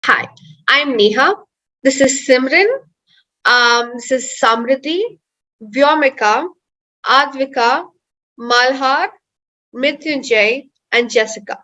Hi, I'm Neha. This is Simran. This is Samriddhi, Vyomika, Advika, Malhar, Mrityunjay, and Jessica.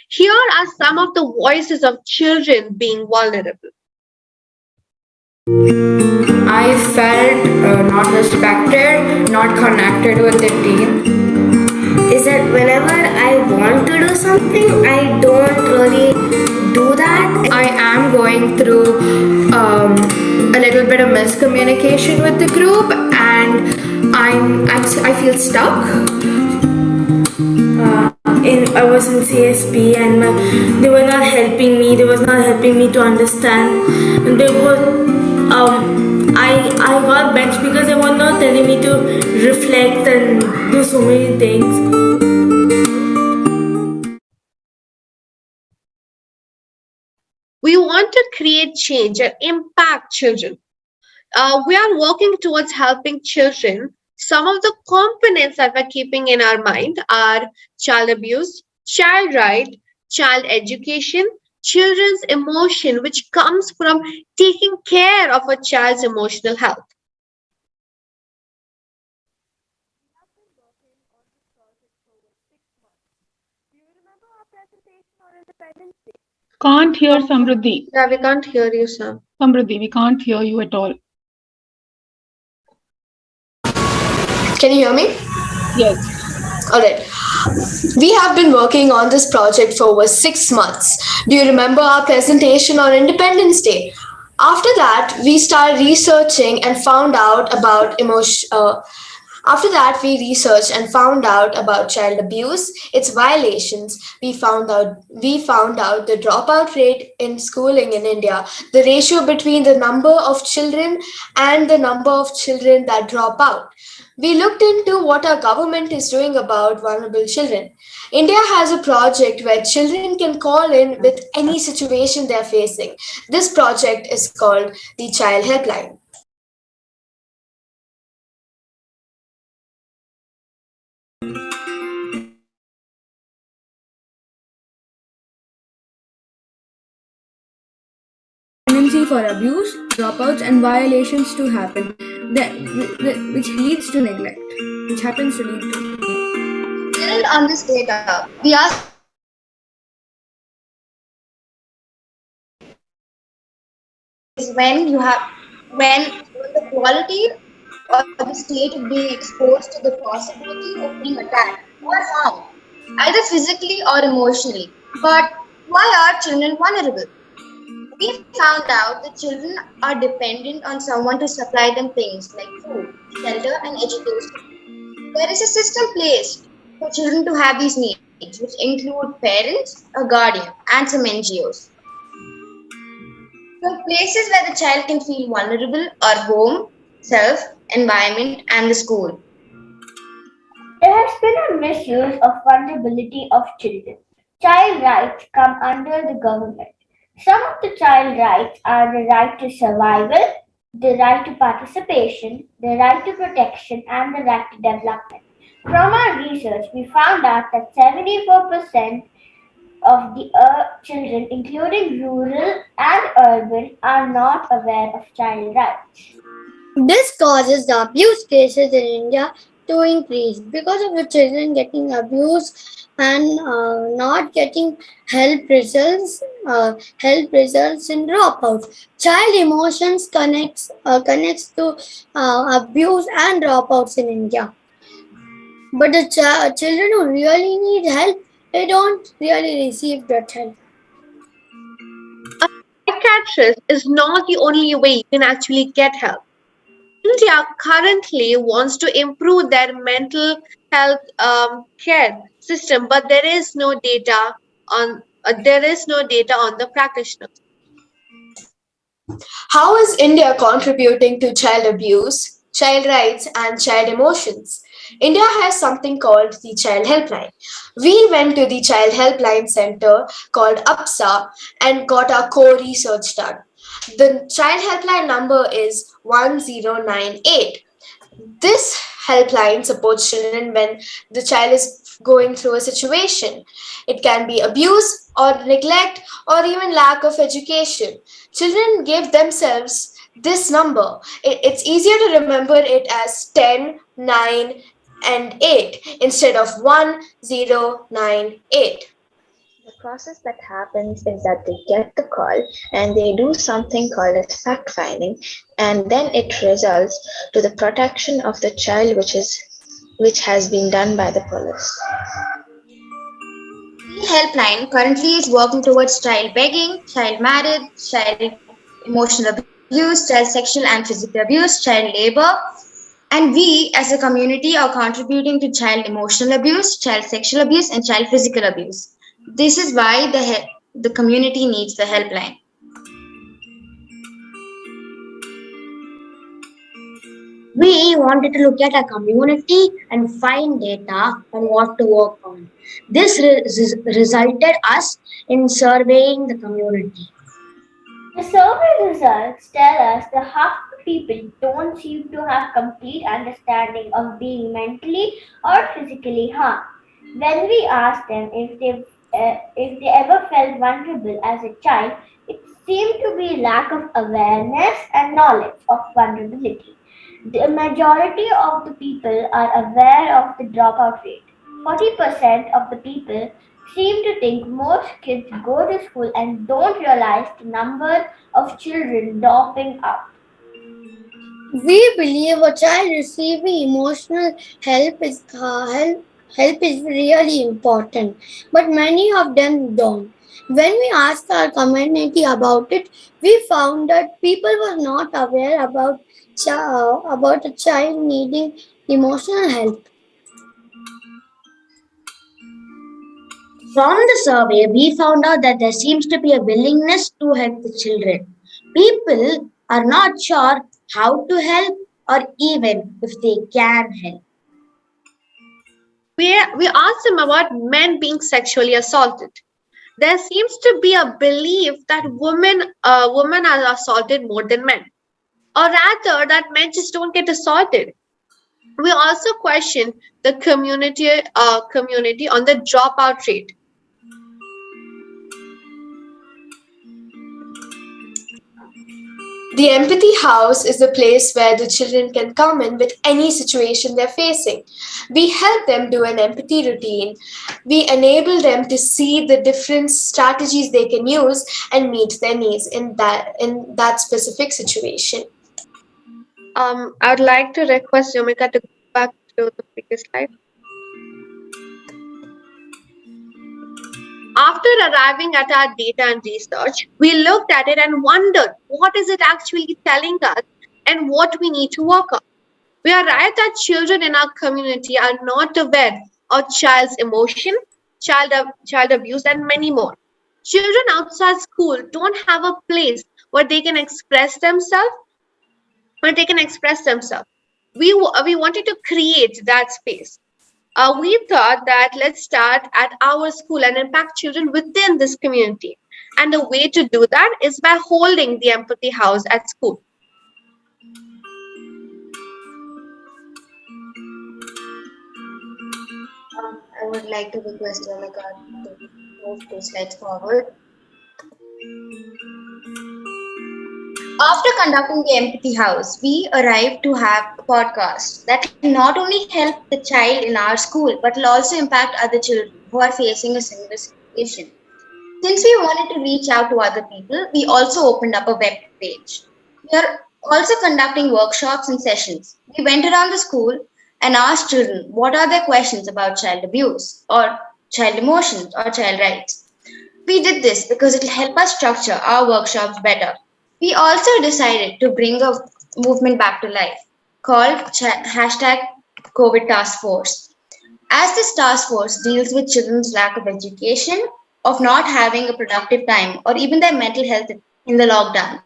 Here are some of the voices of children being vulnerable. I felt not respected, not connected with the team. Is that whenever I want to do something, I don't really do that. I am going through a little bit of miscommunication with the group, and I feel stuck. I was in CSP, and they were not helping me. They was not helping me to understand. And they were I got benched because they were not telling me to reflect and do so many things. We want to create change and impact children. We are working towards helping children. Some of the components that we're keeping in our mind are child abuse, child right, child education, children's emotion, which comes from taking care of a child's emotional health. Can't hear Samruddhi. Yeah, we can't hear you, Sam. Samruddhi, we can't hear you at all. Can you hear me? Yes. Alright. We have been working on this project for over 6 months. Do you remember our presentation on Independence Day? After that, we started researching and found out about emotion. After that, we researched and found out about child abuse, its violations. We found out the dropout rate in schooling in India, the ratio between the number of children and the number of children that drop out. We looked into what our government is doing about vulnerable children. India has a project where children can call in with any situation they're facing. This project is called the Child Helpline. Tendency for abuse, dropouts, and violations to happen, which leads to neglect, which happens to lead to. Build on this data, we asked is when you have when the quality or the state of being exposed to the possibility of being attacked or harmed, either physically or emotionally. But why are children vulnerable? We found out that children are dependent on someone to supply them things like food, shelter, and education. There is a system placed for children to have these needs, which include parents, a guardian, and some NGOs. So places where the child can feel vulnerable are home, self, environment, and the school. There has been a misuse of vulnerability of children. Child rights come under the government. Some of the child rights are the right to survival, the right to participation, the right to protection, and the right to development. From our research, we found out that 74% of the children, including rural and urban, are not aware of child rights. This causes the abuse cases in India to increase because of the children getting abused and not getting help results. Help results in dropouts. Child emotions connects to abuse and dropouts in India. But the children who really need help, they don't really receive that help. Psychiatrist is not the only way you can actually get help. India currently wants to improve their mental health care system, but there is no data on the practitioners. How is India contributing to child abuse, child rights, and child emotions? India has something called the Child Helpline. We went to the Child Helpline Center called APSA and got our core research done. The Child Helpline number is 1098. This helpline supports children when the child is going through a situation. It can be abuse or neglect or even lack of education. Children give themselves this number. It's easier to remember it as 10, 9, and 8 instead of 1, 0, 9, 8. The process that happens is that they get the call and they do something called as fact finding, and then it results to the protection of the child, which has been done by the police. Helpline currently is working towards child begging, child marriage, child emotional abuse, child sexual and physical abuse, child labor. And we as a community are contributing to child emotional abuse, child sexual abuse, and child physical abuse. This is why the community needs the helpline. We wanted to look at a community and find data on what to work on. This resulted us in surveying the community. The survey results tell us that half the people don't seem to have complete understanding of being mentally or physically harmed. When we asked them if they ever felt vulnerable as a child, it seemed to be lack of awareness and knowledge of vulnerability. The majority of the people are aware of the dropout rate. 40% of the people seem to think most kids go to school and don't realize the number of children dropping out. We believe a child receiving emotional help is really important, but many of them don't. When we asked our community about it, we found that people were not aware about a child needing emotional help. From the survey, we found out that there seems to be a willingness to help the children. People are not sure how to help or even if they can help. We asked them about men being sexually assaulted. There seems to be a belief that women are assaulted more than men, or rather that men just don't get assaulted. We also questioned the community on the dropout rate. The empathy house is the place where the children can come in with any situation they're facing. We help them do an empathy routine. We enable them to see the different strategies they can use and meet their needs in that specific situation. I would like to request Yomika to go back to the previous slide. After arriving at our data and research, we looked at it and wondered what is it actually telling us and what we need to work on. We arrived that children in our community are not aware of child's emotion, child abuse, and many more. Children outside school don't have a place where they can express themselves. Where they can express themselves. We wanted to create that space. We thought that let's start at our school and impact children within this community. And the way to do that is by holding the empathy house at school. I would like to request Yomika to move 2 slides forward. After conducting the Empathy House, we arrived to have a podcast that will not only help the child in our school but will also impact other children who are facing a similar situation. Since we wanted to reach out to other people, we also opened up a web page. We are also conducting workshops and sessions. We went around the school and asked children what are their questions about child abuse or child emotions or child rights. We did this because it will help us structure our workshops better. We also decided to bring a movement back to life called hashtag COVID Task Force. As this task force deals with children's lack of education, of not having a productive time, or even their mental health in the lockdown.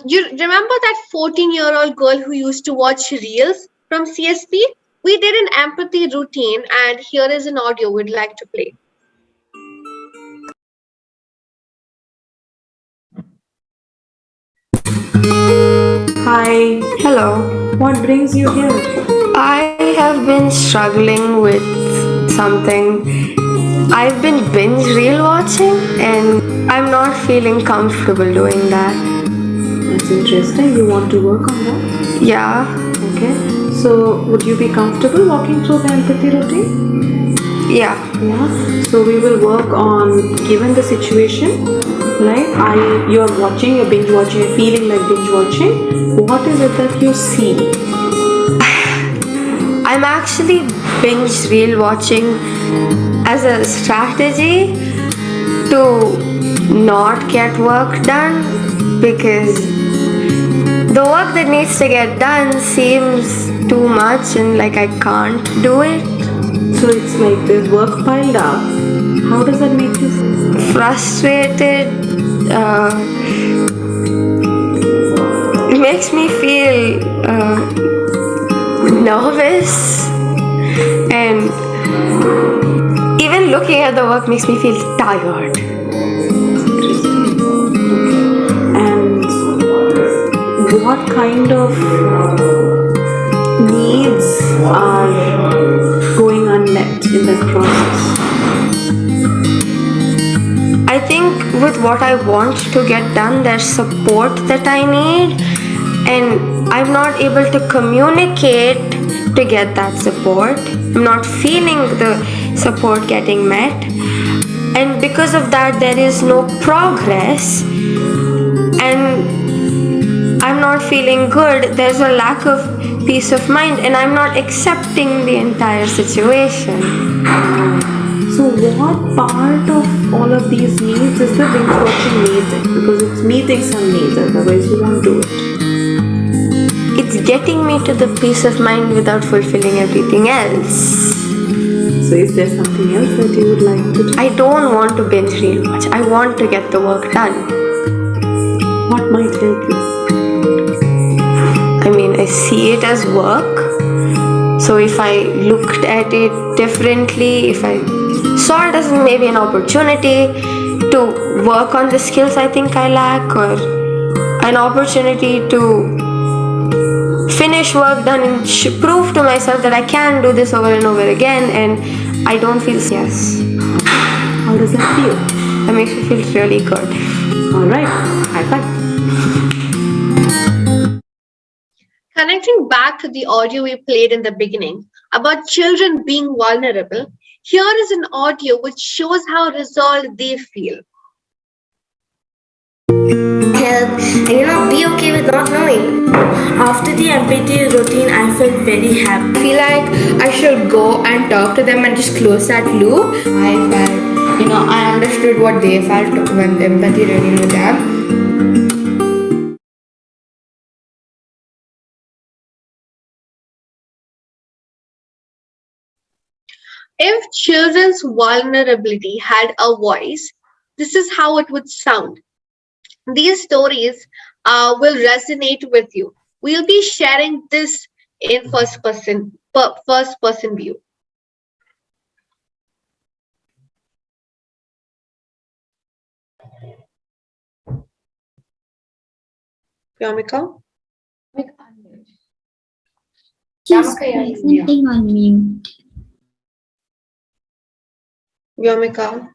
You remember that 14-year-old girl who used to watch reels from CSP? We did an empathy routine, and here is an audio we'd like to play. Hi, Hello. what brings you here? I have been struggling with something. I've been binge reel watching and I'm not feeling comfortable doing that. That's interesting. You want to work on that? Yeah. Okay. So, would you be comfortable walking through the empathy routine? Yeah. Yeah. So we will work on given the situation, right? You're watching, you're binge watching, you're feeling like binge watching. What is it that you see? I'm actually binge reel watching as a strategy to not get work done because the work that needs to get done seems too much and like I can't do it. So it's like there's work piled up. How does that make you feel? Frustrated. It makes me feel nervous, and even looking at the work makes me feel tired. And what kind of needs are going unmet in that process? I think with what I want to get done, there's support that I need, and I'm not able to communicate to get that support. I'm not feeling the support getting met, and because of that, there is no progress, and I'm not feeling good. There's a lack of peace of mind, and I'm not accepting the entire situation. So what part of all of these needs is the binge watching meeting? Because it's meeting some needs, otherwise you won't do it. It's getting me to the peace of mind without fulfilling everything else. So is there something else that you would like to do? I don't want to binge reel watch. I want to get the work done. What might help you? I mean, I see it as work. So if I looked at it differently, if I saw it as maybe an opportunity to work on the skills I think I lack, or an opportunity to finish work done and prove to myself that I can do this over and over again, and I don't feel yes. How does that feel? That makes me feel really good. Alright, high five. Connecting back to the audio we played in the beginning about children being vulnerable, here is an audio which shows how resolved they feel. Help and be okay with not knowing. After the empathy routine, I felt very happy. I feel like I should go and talk to them and just close that loop. I felt, I understood what they felt when the empathy routine with them. If children's vulnerability had a voice, this is how it would sound. These stories will resonate with you. We'll be sharing this in first person view. Yamika? She's presenting on mute. Yamika?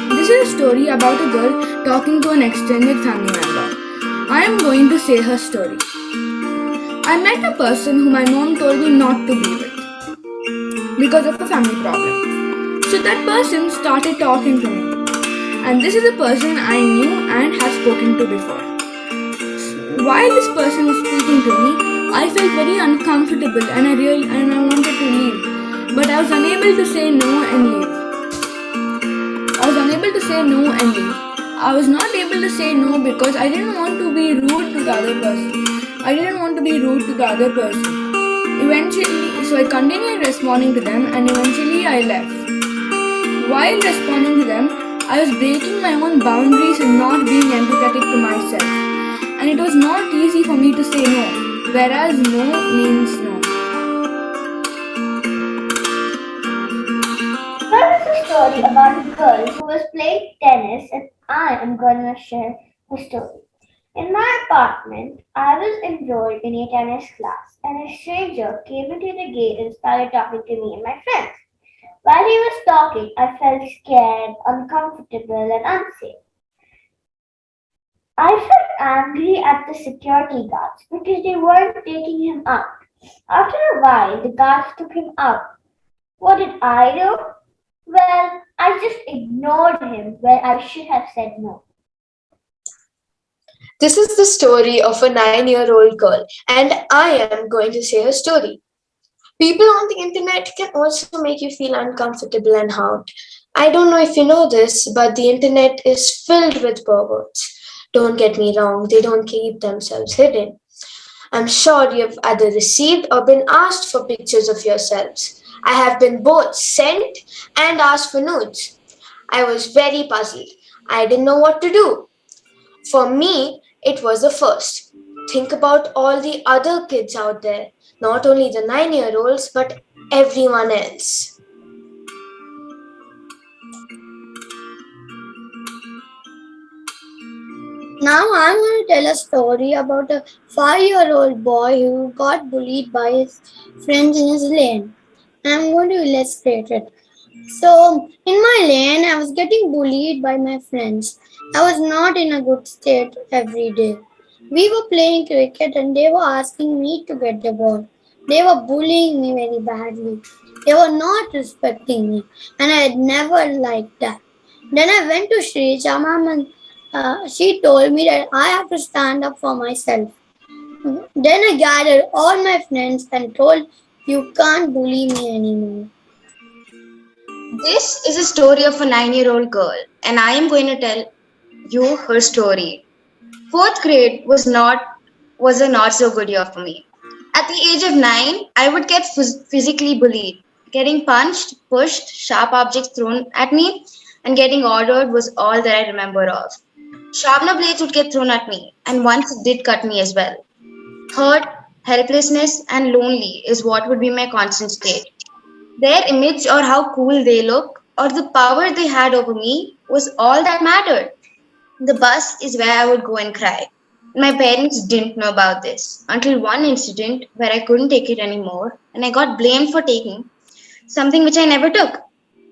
This is a story about a girl talking to an extended family member. I am going to say her story. I met a person who my mom told me not to be with because of a family problem. So that person started talking to me. And this is a person I knew and have spoken to before. While this person was speaking to me, I felt very uncomfortable and I wanted to leave. But I was unable to say no and leave. I was not able to say no because I didn't want to be rude to the other person. Eventually, so I continued responding to them and eventually I left. While responding to them, I was breaking my own boundaries and not being empathetic to myself. And it was not easy for me to say no, whereas no means no. There is a story about a girl who was playing tennis, and I am going to share the story. In my apartment, I was enrolled in a tennis class, and a stranger came into the gate and started talking to me and my friends. While he was talking, I felt scared, uncomfortable, and unsafe. I felt angry at the security guards because they weren't taking him out. After a while, the guards took him out. What did I do? Well, I just ignored him where I should have said no. This is the story of a 9-year-old girl, and I am going to say her story. People on the internet can also make you feel uncomfortable and hurt. I don't know if you know this, but the internet is filled with perverts. Don't get me wrong, they don't keep themselves hidden. I'm sure you've either received or been asked for pictures of yourselves. I have been both sent and asked for nudes. I was very puzzled. I didn't know what to do. For me, it was the first. Think about all the other kids out there, not only the 9-year-olds, but everyone else. Now I'm going to tell a story about a 5-year-old boy who got bullied by his friends in his lane. I'm going to illustrate it. So, in my lane, I was getting bullied by my friends. I was not in a good state every day. We were playing cricket and they were asking me to get the ball. They were bullying me very badly. They were not respecting me, and I had never liked that. Then I went to Sri Chamam and she told me that I have to stand up for myself. Then I gathered all my friends and told, you can't bully me anymore. This is a story of a 9-year-old girl, and I am going to tell you her story. Fourth grade was a not so good year for me. At the age of 9, I would get physically bullied. Getting punched, pushed, sharp objects thrown at me, and getting ordered was all that I remember of. Sharpener blades would get thrown at me, and once it did cut me as well. Hurt, helplessness, and lonely is what would be my constant state. Their image or how cool they look or the power they had over me was all that mattered. The bus is where I would go and cry. My parents didn't know about this until one incident where I couldn't take it anymore and I got blamed for taking something which I never took.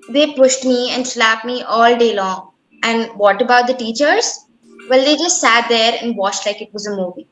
They pushed me and slapped me all day long. And what about the teachers? Well, they just sat there and watched like it was a movie.